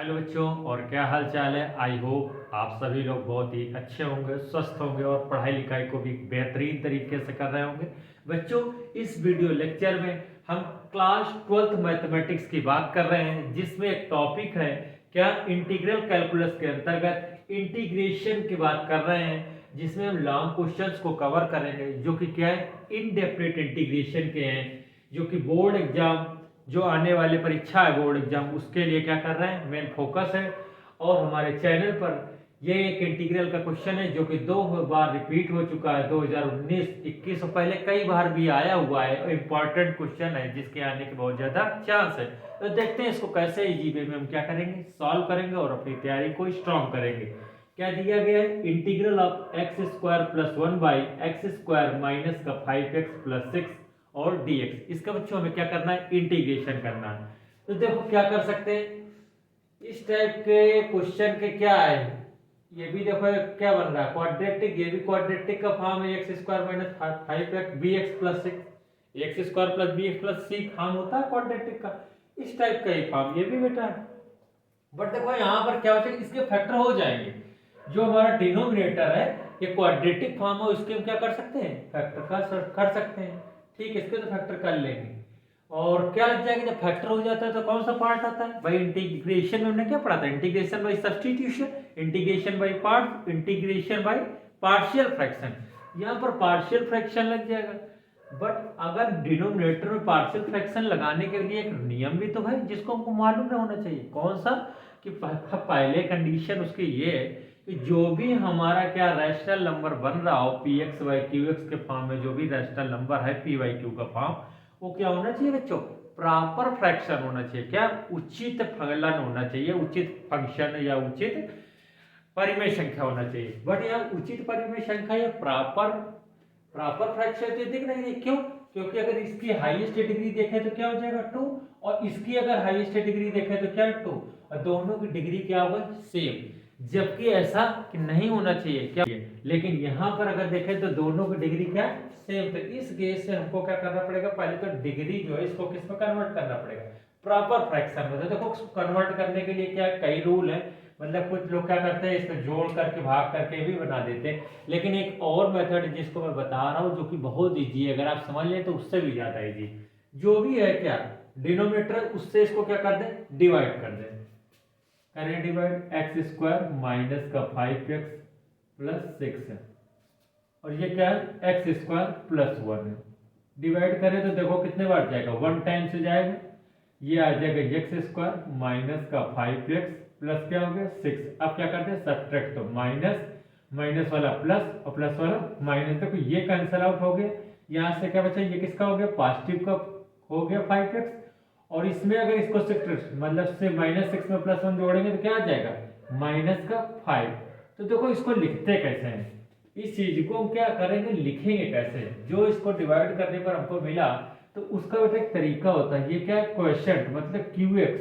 Hello बच्चों, और क्या हाल चाल है। आई होप आप सभी लोग बहुत ही अच्छे होंगे, स्वस्थ होंगे और पढ़ाई लिखाई को भी बेहतरीन तरीके से कर रहे होंगे। बच्चों, इस वीडियो लेक्चर में हम क्लास 12th मैथमेटिक्स की बात कर रहे हैं, जिसमें एक टॉपिक है क्या इंटीग्रल कैलकुलस के अंतर्गत इंटीग्रेशन की बात कर रहे हैं, जिसमें हम लॉन्ग क्वेश्चंस को कवर करेंगे जो कि क्या है, इनडेफिनिट इंटीग्रेशन के हैं, जो कि बोर्ड एग्जाम जो आने वाले परीक्षा है बोर्ड एग्जाम उसके लिए क्या कर रहे हैं, मेन फोकस है। और हमारे चैनल पर ये एक इंटीग्रल का क्वेश्चन है जो कि 2 बार रिपीट हो चुका है, 2019, 21 और पहले कई बार भी आया हुआ है। इंपॉर्टेंट क्वेश्चन है जिसके आने के बहुत ज्यादा चांस है। तो देखते हैं इसको कैसे इजी वे में हम क्या करेंगे, सॉल्व करेंगे और अपनी तैयारी को स्ट्रॉन्ग करेंगे। क्या दिया गया है, integral of x square plus 1 by x square minus का 5x प्लस 6 और dx। इसका बच्चों हमें क्या करना है, इंटीग्रेशन करना है। तो देखो क्या कर सकते हैं, इस टाइप के क्वेश्चन के क्या है, ये भी देखो क्या बन रहा है, क्वाड्रेटिक, ये भी क्वाड्रेटिक का फॉर्म है, x square minus 5x bx plus 6, x square plus bx plus c form होता है क्वाड्रेटिक का, इस टाइप का ही फॉर्म ये भी बेटा है। बट देखो यहाँ पर क्या हो जाएगा, इसके फैक्टर हो जाएंगे। जो हमारा डिनोमिनेटर है ये क्वाड्रेटिक फॉर्म है, उसके हम क्या कर सकते हैं, फैक्टर का कर सकते हैं। ठीक है, इसके तो फैक्टर कर लेंगे। और क्या लग जाएगा, जब फैक्टर हो जाता है तो कौन सा पार्ट आता है भाई, इंटीग्रेशन में हमने क्या पढ़ा था, integration by substitution, integration by part, integration by partial fraction. यहाँ पर पार्शियल फ्रैक्शन लग जाएगा। बट अगर डिनोमिनेटर में पार्शियल फ्रैक्शन लगाने के लिए एक नियम भी तो है जिसको हमको मालूम न होना चाहिए, कौन सा, कि पहले कंडीशन उसकी ये है कि जो भी हमारा क्या रैशनल नंबर बन रहा हो P x by Q x के फॉर्म में, जो भी रैशनल नंबर है पी बाई क्यू का फॉर्म, वो क्या होना चाहिए बच्चों, प्रॉपर फ्रैक्शन होना चाहिए। क्या, उचित फलन होना चाहिए, उचित फंक्शन या उचित परिमेय संख्या होना चाहिए। बट यहाँ उचित परिमेय संख्या या प्रॉपर प्रॉपर फ्रैक्शन तो दिख नहीं है, क्यों, क्योंकि अगर इसकी हाईएस्ट डिग्री देखें तो क्या हो जाएगा 2, और इसकी अगर हाईएस्ट डिग्री देखें तो क्या 2, और दोनों की डिग्री क्या होगा, सेम। जबकि ऐसा कि नहीं होना चाहिए क्या, लेकिन यहाँ पर अगर देखें तो दोनों की डिग्री क्या सेम। तो इस केस से हमको क्या करना पड़ेगा, पहले तो डिग्री जो है इसको किस में कन्वर्ट करना पड़ेगा, प्रॉपर फ्रैक्शन में। तो देखो कन्वर्ट करने के लिए क्या कई रूल है, मतलब कुछ लोग क्या करते हैं इसको जोड़ करके भाग करके भी बना देते हैं, लेकिन एक और मेथड जिसको मैं बता रहा हूँ जो कि बहुत इजी है, अगर आप समझ लें तो उससे भी ज्यादा इजी, जो भी है क्या, डिनोमिनेटर उससे इसको क्या कर दें, डिवाइड कर दें। करें डिवाइड, एक्स स्क्वायर माइनस का 5x प्लस 6 है, और ये क्या है, एक्स स्क्वायर प्लस 1 है। डिवाइड करें तो देखो कितने बार जाएगा, 1 टाइम से जाएगा, ये आ जाएगा एक्स स्क्वायर माइनस का 5x प्लस क्या हो गया 6। अब क्या करते हैं, सब्ट्रैक्ट, तो माइनस माइनस वाला प्लस और प्लस वाला माइनस, देखो ये कैंसिल आउट हो गया। यहाँ से क्या बचा, ये किसका हो गया, पॉजिटिव का हो गया 5x, और इसमें अगर इसको मतलब से -6 में +1 जोड़ेंगे तो क्या आ जाएगा, माइनस का 5। तो देखो इसको लिखते कैसे हैं, इस चीज को हम क्या करेंगे, लिखेंगे कैसे, जो इसको डिवाइड करने पर हमको मिला तो उसका बेटा एक तरीका होता है, ये क्या है, क्वेश्चन मतलब QX,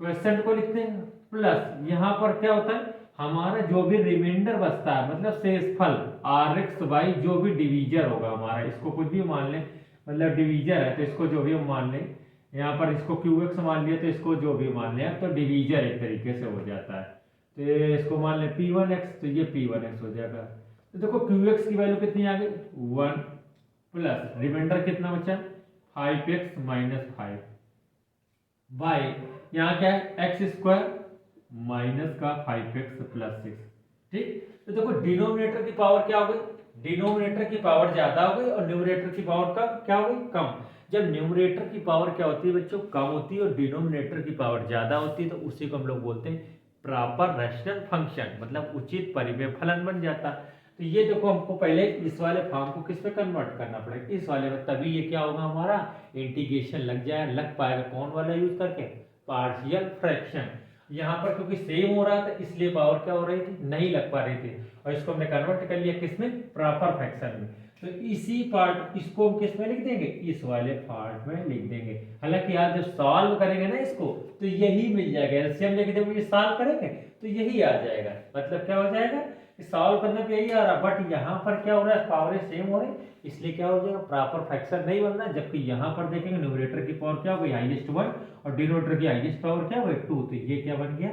क्वेश्चन को लिखते हैं, प्लस यहाँ पर क्या होता है, हमारा जो भी रिमाइंडर बचता है मतलब शेषफल RX बाई जो भी डिवीजर होगा हमारा, इसको कुछ भी मान लें, मतलब डिवीजर है तो इसको जो भी हम मान लें, यहाँ पर इसको QX मान लिया तो इसको जो भी मान लिया, तो डिवीजर एक तरीके से हो जाता है। तो इसको मान लें P1X, तो ये P1X हो जाएगा। तो देखो QX की वैल्यू कितनी आ गई, 1 प्लस रिमाइंडर कितना बचा, 5x माइनस 5 बाई यहाँ क्या है, एक्स स्क्वायर माइनस का 5x प्लस 6। ठीक, तो देखो डिनोमिनेटर की पावर क्या हो गई, डिनोमिनेटर की पावर ज्यादा हो गई और न्यूमरेटर की पावर का क्या हो गई, कम। जब न्यूमरेटर की पावर क्या होती है बच्चों, कम होती है, और डिनोमिनेटर की पावर ज्यादा होती है, तो उसी को हम लोग बोलते हैं प्रॉपर रैशनल फंक्शन, मतलब उचित परिमेय फलन बन जाता। तो ये देखो हमको पहले इस वाले फॉर्म को किस पे कन्वर्ट करना पड़ेगा, इस वाले में, तभी ये क्या होगा, हमारा इंटीग्रेशन लग पाएगा, कौन वाला यूज करके, पार्शियल फ्रैक्शन। यहाँ पर क्योंकि सेम हो रहा था इसलिए पावर क्या हो रही थी, नहीं लग पा रही थी, और इसको हमने कन्वर्ट कर लिया किसमें, प्रॉपर फ्रैक्शन में। तो इसी पार्ट इसको हम किस में लिख देंगे, इस वाले पार्ट में लिख देंगे। हालांकि यार जब सॉल्व करेंगे ना इसको तो यही मिल जाएगा, एलसीएम लेके जब ये सॉल्व करेंगे तो यही आ जाएगा, मतलब क्या हो जाएगा सॉल्व करने पे यही आ रहा, बट यहाँ पर क्या हो रहा है, पावर सेम हो रही, इसलिए क्या हो जाएगा, प्रॉपर फ्रैक्शन नहीं बन रहा है। जबकि यहाँ पर देखेंगे न्यूमरेटर की पावर क्या हो गई, हाईएस्ट 1 और डिनोमिनेटर की हाईएस्ट पावर क्या हो गई 2। तो ये क्या बन गया,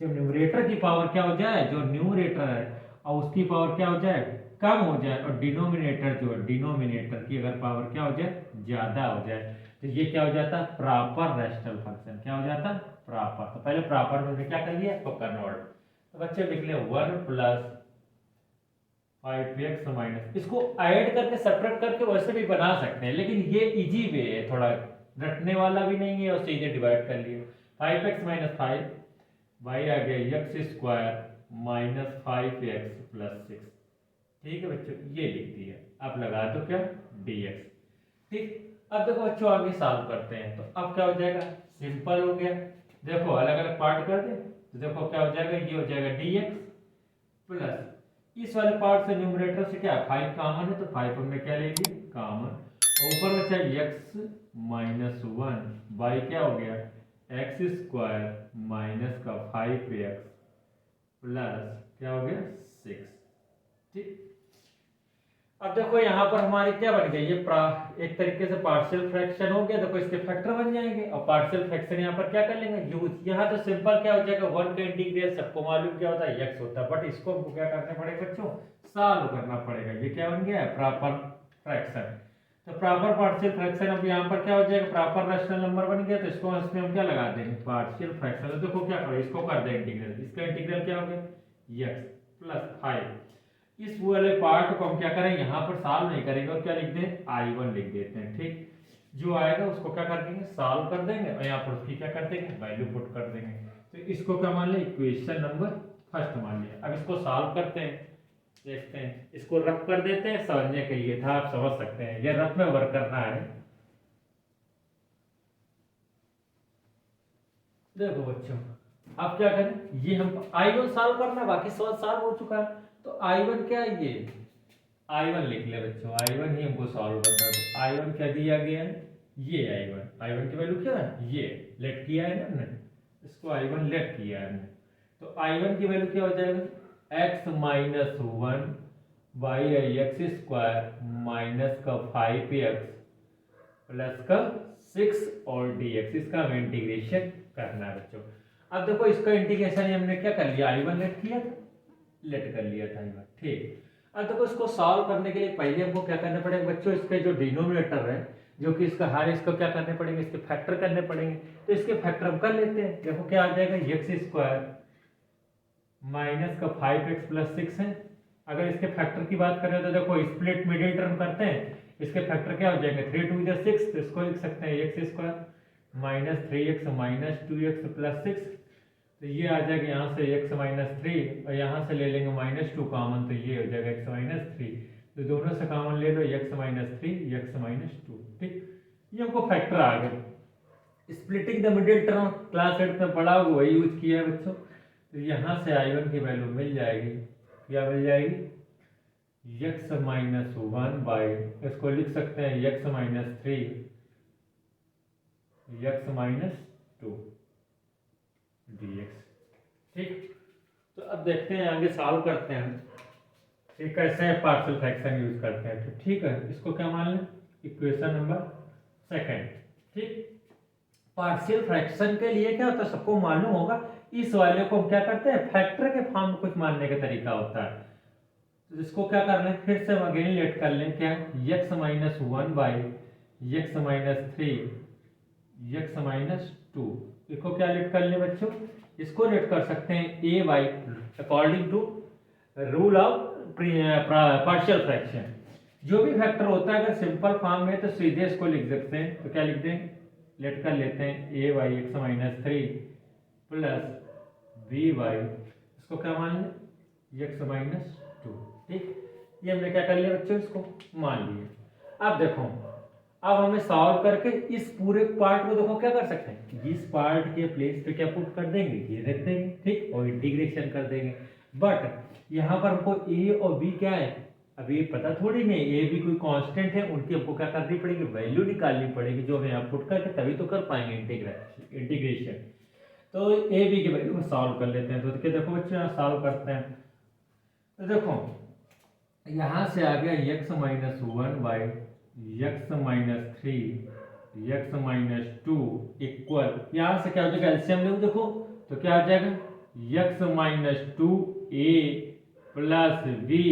जब न्यूमरेटर की पावर क्या हो जाए, जो न्यूमरेटर है और उसकी पावर क्या हो जाए, कम हो जाए, और डिनोमिनेटर जो है, डिनोमिनेटर की अगर पावर क्या हो जाए, ज्यादा हो जाए, तो ये क्या हो जाता है, प्रॉपर रैशनल फंक्शन। क्या हो जाता है, प्रॉपर। तो पहले प्रॉपर में क्या कर लिया, इसको कन्वर्ट। तो बच्चे लिख ले 1 प्लस 5x माइनस, इसको ऐड करके सब्ट्रैक्ट करके वैसे भी बना सकते हैं, लेकिन ये इजी वे है, थोड़ा रटने वाला भी नहीं है और सीधे डिवाइड कर लिए। 5x माइनस 5 y आ गया x square minus 5x plus 6। ठीक है बच्चों, ये लिख दिया। अब लगा दो क्या, dx। ठीक, अब देखो बच्चों आगे सॉल्व करते हैं। तो अब क्या हो जाएगा, सिंपल हो गया। देखो अलग अलग पार्ट कर दे, तो देखो क्या हो जाएगा, ये हो जाएगा dx प्लस इस वाले पार्ट से न्यूमरेटर से क्या 5 कॉमन है, तो 5 हमने क्या ले लिया कॉमन, ऊपर बचा x माइनस 1 बाई क्या हो गया एक्स स्क्वायर माइनस का 5x प्लस क्या हो गया 6। ठीक, अब देखो यहाँ पर हमारी क्या बन गई, ये एक तरीके से पार्शियल फ्रैक्शन हो गया। देखो इसके फैक्टर बन जाएंगे और पार्शियल फ्रैक्शन यहाँ पर क्या कर लेंगे यूज। यहाँ तो सिंपल क्या हो जाएगा, 1 का इंटीग्रल सबको मालूम क्या होता है, x होता है, बट इसको हमको क्या करना पड़ेगा बच्चों, सॉल्व करना पड़ेगा। ये क्या बन गया, प्रॉपर फ्रैक्शन। तो प्रॉपर पार्शियल फ्रैक्शन, अब यहाँ पर क्या हो जाएगा, प्रॉपर रैशनल नंबर बन गया, तो इसको इसमें हम क्या लगा देंगे, पार्शियल फ्रैक्शन। तो देखो क्या करो, इसको कर दे इंटीग्रल, इसका इंटीग्रल क्या हो गया x प्लस 5। इस वाले पार्ट को हम क्या करें, यहाँ पर सॉल्व नहीं करेंगे और क्या लिख दें, I1 लिख देते हैं। ठीक, जो आएगा उसको क्या कर देंगे, सॉल्व कर देंगे और यहाँ पर उसकी क्या कर देंगे, वैल्यू पुट कर देंगे। तो इसको क्या मान लिया, इक्वेशन नंबर फर्स्ट मान लिया। अब इसको सॉल्व करते हैं, देखते हैं, इसको रफ कर देते हैं, समझने के लिए था, आप समझ सकते हैं, ये रफ में वर्क करना है। देखो बच्चों अब क्या करें, ये हम I1 सॉल्व करना है, बाकी सब सॉल्व हो चुका है। तो I1 क्या है, ये I1 लिख ले बच्चों, I1 ही हमको सॉल्व करना है। तो I1 क्या दिया गया है, ये I1 की वैल्यू क्या है, ये लेट किया है ना हमने, इसको I1 लेट किया है हमने। तो I1 की वैल्यू क्या हो जाएगा, x minus 1 by x square minus का 5x प्लस का 6 और dx, इसका हमें इंटीग्रेशन करना है बच्चों। अब देखो इसका इंटीग्रेशन हमने क्या कर लिया, I1 लेट किया था, लेट कर लिया था I1। ठीक, अब देखो इसको सॉल्व करने के लिए पहले हमको क्या करना पड़ेगा बच्चों, इसके जो डिनोमिनेटर है, जो कि इसका हर, इसको क्या करने पड़ेंगे, इसके फैक्टर करने पड़ेंगे। तो इसके फैक्टर हम कर लेते हैं। देखो क्या आ जाएगा, एक्स स्क्वायर माइनस का 5x प्लस 6 है। अगर इसके फैक्टर की बात करें तो देखो स्प्लिट मिडिल टर्म करते हैं, इसके फैक्टर क्या हो जाएंगे, 3 2 6, तो इसको लिख सकते हैं x square minus 3x minus 2x plus 6। तो ये आ जाएगा यहाँ से x माइनस 3 और यहाँ से ले लेंगे माइनस 2 कॉमन, तो ये हो जाएगा x माइनस 3। तो दोनों से कॉमन ले लो, x माइनस 3 x माइनस 2। ठीक, ये हमको फैक्टर आ गए। Splitting the middle term class 8 में पढ़ा हुआ वही यूज किया है बच्चों। तो यहाँ से I1 की वैल्यू मिल जाएगी, क्या मिल जाएगी, x माइनस 1 बाई, इसको लिख सकते हैं x minus 3 x minus 2 dx। ठीक, तो अब देखते हैं आगे सॉल्व करते हैं, ठीक कैसे पार्शियल फ्रैक्शन यूज करते हैं। तो ठीक है, इसको क्या मान लें, इक्वेशन नंबर सेकंड। ठीक, पार्शियल फ्रैक्शन के लिए क्या होता है सबको मालूम होगा, इस वाले को हम क्या करते हैं फैक्टर के फॉर्म में कुछ मानने का तरीका होता है। तो इसको क्या कर लें, फिर से हम अगेन लेट कर लें, क्या x minus 1 by x minus 3 x minus 2, इसको क्या लेट कर लें बच्चों, इसको लेट कर सकते हैं a by according to rule of partial fraction. जो भी फैक्टर होता है अगर सिंपल फॉर्म में तो सीधे इसको लिख सकते हैं। तो क्या लिख दें, लेट कर लेते हैं a by x minus 3 plus b by, इसको क्या मान लें एक्स माइनस 2। ठीक, ये हमने क्या कर लिया बच्चों, इसको मान लिया। अब देखो, अब हमें सॉल्व करके इस पूरे पार्ट को देखो क्या कर सकते हैं, इस पार्ट के प्लेस पे क्या पुट कर देंगे, ये रख देंगे। ठीक, और इंटीग्रेशन कर देंगे। बट यहाँ पर हमको a और b क्या है, अब ये पता थोड़ी नहीं, a b कोई कांस्टेंट है, उनकी हमको क्या करनी पड़ेगी, वैल्यू निकालनी पड़ेगी, जो हमें यहाँ पुट करके तभी तो कर पाएंगे इंटीग्रेशन। तो a b की वैल्यू को सॉल्व कर लेते हैं। तो देखो बच्चों यहाँ सॉल्व करते हैं। तो देखो यहां से आ गया x minus one by x minus three x minus two equal, यहां से क्या हो जाएगा एलसीएम ले देखो तो क्या आ जाएगा x minus two a plus b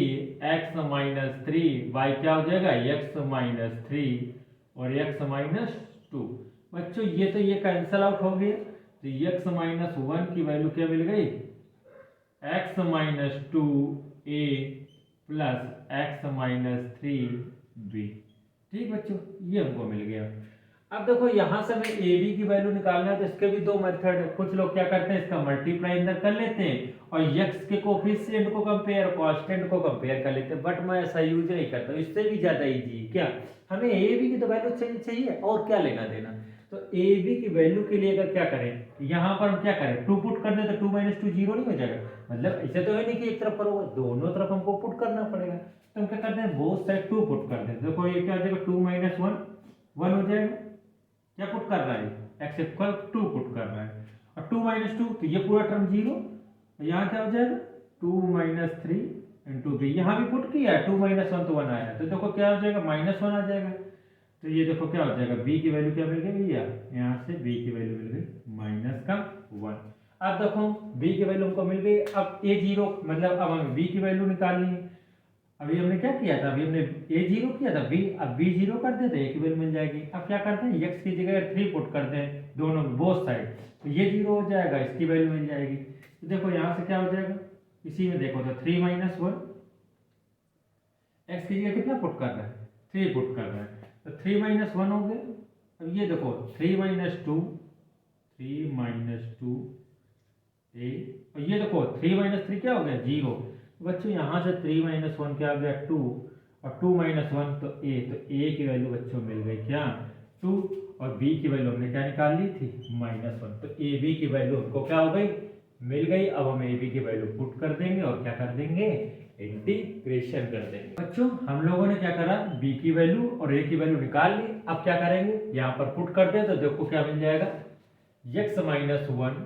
x minus three by क्या हो जाएगा एक्स माइनस थ्री और एक्स माइनस टू। बच्चों ये कैंसल आउट हो गया, तो एक्स माइनस वन की वैल्यू क्या मिल गई x minus two a plus x minus three b. ठीक बच्चों, ये हमको मिल गया। अब देखो यहां से हमें ए बी की वैल्यू निकालना है, तो इसके भी दो मेथड है। कुछ लोग क्या करते हैं इसका मल्टीप्लाई अंदर कर लेते हैं और एक्स के कोफिशिएंट को कंपेयर कांस्टेंट को कंपेयर कर लेते हैं, बट मैं ऐसा यूज नहीं करता, इससे भी ज्यादा इजी है। क्या हमें ए बी की तो वैल्यू चाहिए और क्या लेना देना। तो ए बी की वैल्यू के लिए अगर क्या करें, यहाँ पर हम क्या करें टू पुट कर दें तो टू माइनस टू जीरो नहीं हो जाएगा, मतलब ऐसे तो है नहीं कि एक तरफ करोगे, दोनों तरफ हमको पुट करना पड़ेगा। तो हम क्या करते हैं बोथ साइड टू पुट कर दें। देखो ये क्या हो जाएगा टू माइनस वन वन हो जाएगा, क्या पुट कर रहा है एक्स इक्वल टू पुट कर रहा है, और टू माइनस टू तो ये पूरा टर्म जीरो, यहाँ क्या हो जाएगा two minus three into b, यहाँ भी पुट किया है टू माइनस वन तो वन आया, तो देखो क्या हो जाएगा माइनस वन आ जाएगा। तो ये देखो क्या हो जाएगा बी की वैल्यू क्या मिल गई भैया, यहाँ से बी की वैल्यू मिल गई माइनस का वन। अब देखो बी की वैल्यू हमको मिल गई, अब ए जीरो मतलब अब हमें बी की वैल्यू निकालनी है। अभी हमने क्या किया था, अभी हमने ए जीरो किया था बी, अब बी जीरो कर देते ए की वैल्यू मिल जाएगी। अब क्या करते हैं एक्स की जगह थ्री पुट करते हैं दोनों बोथ साइड, तो ये जीरो हो जाएगा इसकी वैल्यू मिल जाएगी। तो देखो यहाँ से क्या हो जाएगा इसी में देखो तो थ्री माइनस वन, एक्स की जगह कितना पुट कर रहा है थ्री पुट कर रहा है, तो थ्री माइनस वन हो गया। अब ये देखो थ्री माइनस टू ए, और ये देखो थ्री माइनस थ्री क्या हो गया जीरो। बच्चों यहाँ से थ्री माइनस वन क्या आ गया टू, और टू माइनस वन तो ए की वैल्यू बच्चों मिल गई क्या टू, और बी की वैल्यू हमने क्या निकाल ली थी माइनस वन, तो ए बी की वैल्यू हमको क्या हो गई मिल गई। अब हम ए बी की वैल्यू पुट कर देंगे और क्या कर देंगे इंटीग्रेशन कर देंगे। बच्चों हम लोगों ने क्या करा बी की वैल्यू और ए की वैल्यू निकाल ली। अब क्या करेंगे यहाँ पर पुट कर दे तो देखो क्या मिल जाएगा एक्स माइनस वन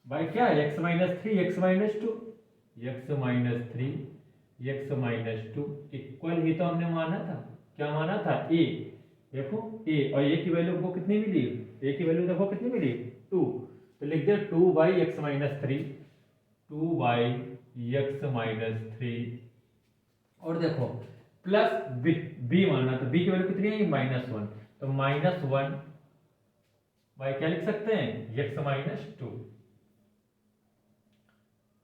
बाई क्या x minus three x minus two, x minus three x minus two equal, ही तो हमने माना था क्या माना था ए, देखो ए और ए की वैल्यू को कितनी मिली, ए की वैल्यू देखो कितनी मिली टू, तो लिख दे two by x minus three, two by x minus three, और देखो प्लस बी, बी माना तो बी की वैल्यू कितनी है माइनस वन, तो माइनस वन बाई क्या लिख सकते हैं एक्स माइनस टू।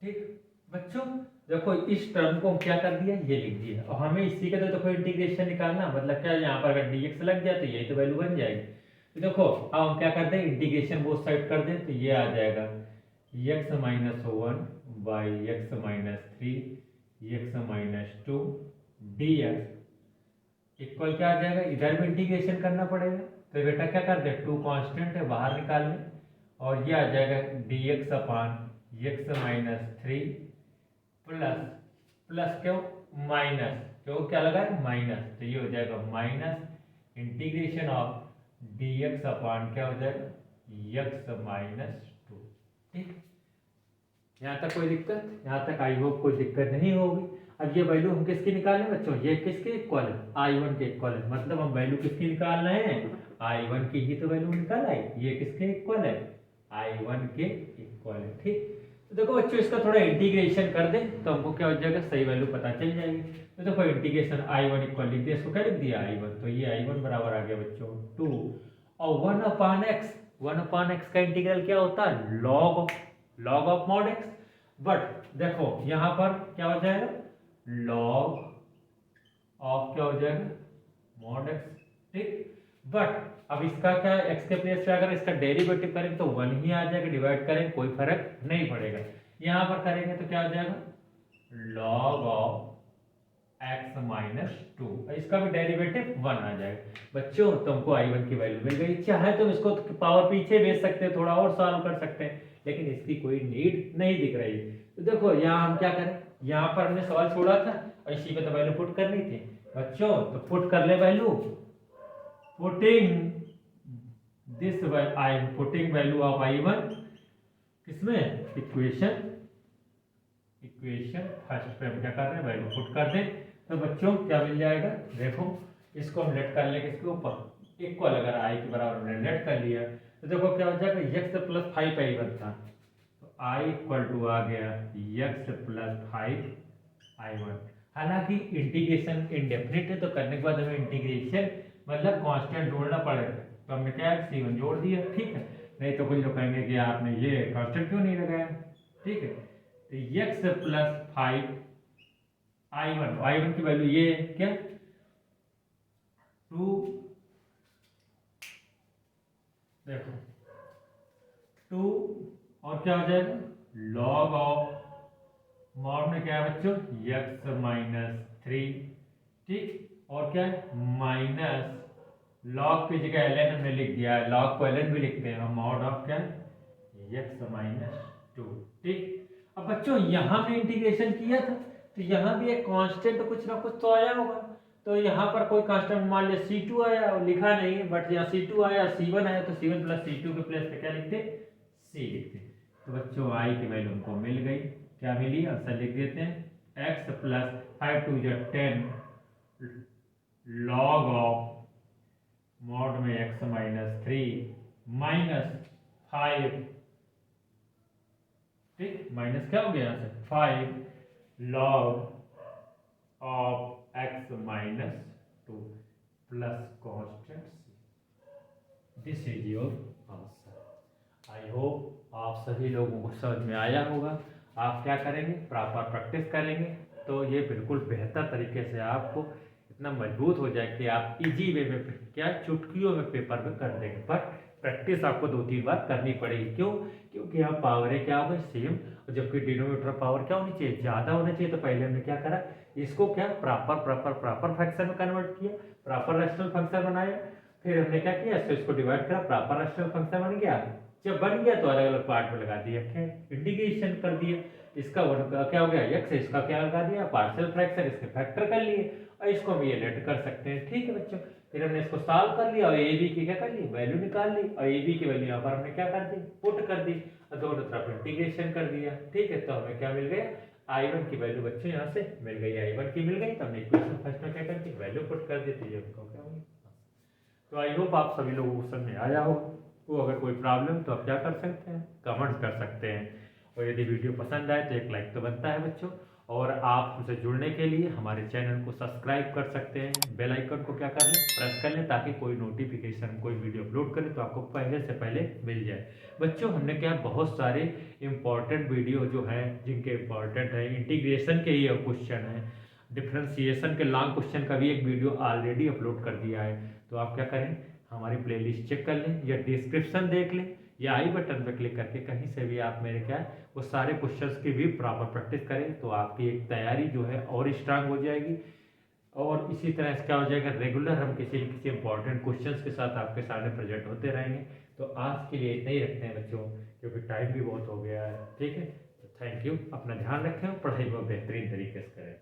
ठीक बच्चों देखो इस टर्म को हम क्या कर दिया ये लिख दिया, और हमें इसी का तो देखो इंटीग्रेशन निकालना, मतलब क्या यहाँ पर अगर dx लग जाए तो यही तो वैल्यू बन जाएगी। तो देखो अब हम क्या करते हैं इंटीग्रेशन बोथ साइड कर दें, तो ये आ जाएगा x minus one by x minus three x minus to D x equal क्या आ जाएगा, इधर भी इंटीग्रेशन करना पड़ेगा, तो बेटा क्या कर दे टू कांस्टेंट है बाहर निकाल लें, और ये आ जाएगा d x upon x minus three plus plus क्यों माइनस क्यों क्या लगा है माइनस, तो ये हो जाएगा minus integration of d x upon क्या हो जाएगा एक्स माइनस टू। ठीक यहाँ तक कोई दिक्कत, यहाँ तक आई होप कोई दिक्कत नहीं होगी। अब ये वैल्यू हम किसकी निकालें बच्चों, ये किसके इक्वल है I1 के इक्वल है, मतलब हम वैल्यू किसकी निकाल रहे हैं I1 की ही तो वैल्यू निकाला है, ये किसके इक्वल है I1 के इक्वल है। ठीक तो देखो बच्चों इसका थोड़ा इंटीग्रेशन कर दें तो हमको क्या हो जाएगा सही वैल्यू पता चल जाएगी। तो देखो इंटीग्रेशन I1 इक्वल लिख दिया, इसको क्या लिख दिया I1, तो ये I1 बराबर आ गया बच्चों 2 और 1 अपान एक्स का इंटीग्रल क्या होता है log of mod x, but देखो यहाँ पर क्या हो जाएगा लॉग ऑफ क्या हो जाएगा मॉड एक्स। ठीक बट अब इसका क्या x के प्लेस पे अगर इसका डेरिवेटिव करें तो 1 ही आ जाएगा, डिवाइड करें कोई फर्क नहीं पड़ेगा। यहाँ पर करेंगे तो क्या हो जाएगा log of x minus two, इसका भी डेरिवेटिव 1 आ जाएगा। बच्चों तुमको I1 की वैल्यू मिल गई, चाहे तुम इसको पावर पीछे भेज सकते हैं, थोड़ा और सॉल्व कर सकते हैं, लेकिन इसकी कोई नीड नहीं दिख रही। तो देखो यहाँ हम क्या करें, यहाँ पर हमने सवाल छोड़ा था और इसी पे तो वैल्यू पुट करनी थी बच्चों, तो पुट कर ले value, putting this I am putting value of I1 किसमें इक्वेशन इक्वेशन फर्स्ट पे हम क्या कर रहे हैं, वैल्यू पुट कर दें तो बच्चों क्या मिल जाएगा। देखो इसको हम लेट कर लेंगे इसके ऊपर इक्वल, अगर आई के बराबर हमने लेट कर लिया तो देखो क्या हो जाएगा, एक्स प्लस 5 आई वन था तो आई इक्वल टू आ गया एक्स प्लस 5 आई वन। हालांकि इंटीग्रेशन इंडेफिनिट है तो करने के बाद हमें इंटीग्रेशन मतलब कांस्टेंट जोड़ना पड़ेगा, तो हमने क्या C1 जोड़ दिया, ठीक है। नहीं तो कुछ लोग कहेंगे कि आपने ये कांस्टेंट क्यों नहीं लगाया, ठीक है। तो एक्स प्लस 5 आई वन की वैल्यू ये है क्या 2, देखो 2 और क्या हो जाएगा लॉग ऑफ मॉड में क्या है बच्चों एक्स माइनस 3, ठीक। और क्या है माइनस लॉग की जगह ln हमने लिख दिया है, लॉग को ln भी लिखते हैं, मॉड ऑफ क्या है एक्स माइनस 2, ठीक। अब बच्चों यहाँ में इंटीग्रेशन किया था तो यहाँ भी एक कांस्टेंट कुछ ना कुछ तो आया होगा, तो यहाँ पर कोई कांस्टेंट मान लिया C2 आया और लिखा नहीं है, बट यहाँ C2 आया C1 आया तो C1 प्लस C2 के प्लेस पे क्या लिखते C लिखते। तो बच्चों आई की वैल्यू हमको मिल गई, क्या मिली आंसर लिख देते हैं x plus 5 2 10 log of mod में x माइनस 3 माइनस 5, ठीक, माइनस क्या हो गया यहाँ से 5 log of x minus 2 plus constant c। This is your answer. I hope आप सभी लोगों को समझ में आया होगा। आप क्या करेंगे प्रॉपर प्रैक्टिस करेंगे तो ये बिल्कुल बेहतर तरीके से आपको इतना मजबूत हो जाए कि आप इजी वे में क्या चुटकियों में पेपर में कर देंगे। बट प्रैक्टिस आपको 2-3 बार करनी पड़ेगी, क्यों, क्योंकि यहाँ पावर है क्या होगा सेम, और जबकि डिनोमिनेटर पावर क्या होनी चाहिए ज़्यादा होना चाहिए। तो पहले हमने क्या करा इसको क्या प्रॉपर फ्रैक्शन में कन्वर्ट किया, प्रॉपर रैशनल फंक्शन बनाया, फिर हमने क्या किया इसको डिवाइड करा, प्रॉपर रैशनल फंक्शन बन गया। जब बन गया तो अलग अलग पार्ट में लगा दिया, क्या इंटीग्रेशन कर दिया, इसका वन का क्या हो गया एक्स, इसका क्या लगा दिया पार्शियल फ्रैक्शन, इसके फैक्टर कर लिए और इसको हम ये लेट कर सकते हैं, ठीक है बच्चों। फिर हमने इसको सॉल्व कर लिया और ए बी की क्या कर ली वैल्यू निकाल ली, और ए बी की वैल्यू यहाँ पर हमने क्या कर दी पुट कर दी और दोनों तरफ इंटीग्रेशन कर दिया, ठीक है। तो हमें क्या मिल गया I1 की वैल्यू बच्चों यहाँ से मिल गई, I1 की मिल गई तो हमने इक्वेशन फर्स्ट में क्या कर दी वैल्यू पुट कर दी, तो ये हमको क्या हुई। तो आई होप आप सभी लोगों को समझ में आया हो। तो अगर कोई प्रॉब्लम तो आप क्या कर सकते हैं कमेंट्स कर सकते हैं, और यदि वीडियो पसंद आए तो एक लाइक तो बनता है बच्चों। और आप हमसे जुड़ने के लिए हमारे चैनल को सब्सक्राइब कर सकते हैं, बेल आइकन को क्या कर लें प्रेस कर लें, ताकि कोई नोटिफिकेशन कोई वीडियो अपलोड करें तो आपको पहले से पहले मिल जाए। बच्चों हमने क्या बहुत सारे इंपॉर्टेंट वीडियो जो हैं जिनके इंपॉर्टेंट है इंटीग्रेशन के ही क्वेश्चन है, डिफ्रेंसिएशन के लॉन्ग क्वेश्चन का भी एक वीडियो ऑलरेडी अपलोड कर दिया है। तो आप क्या करें हमारी प्लेलिस्ट चेक कर लें या डिस्क्रिप्शन देख लें या आई बटन पर क्लिक करके कहीं से भी आप मेरे क्या वो सारे क्वेश्चंस की भी प्रॉपर प्रैक्टिस करें, तो आपकी एक तैयारी जो है और स्ट्रांग हो जाएगी। और इसी तरह से क्या हो जाएगा रेगुलर हम किसी न किसी इंपॉर्टेंट क्वेश्चंस के साथ आपके सामने प्रेजेंट होते रहेंगे। तो आज के लिए इतना ही रखते हैं बच्चों, क्योंकि टाइम भी बहुत हो गया है, ठीक है। तो थैंक यू, अपना ध्यान रखें और पढ़ाई को बेहतरीन तरीके से करें।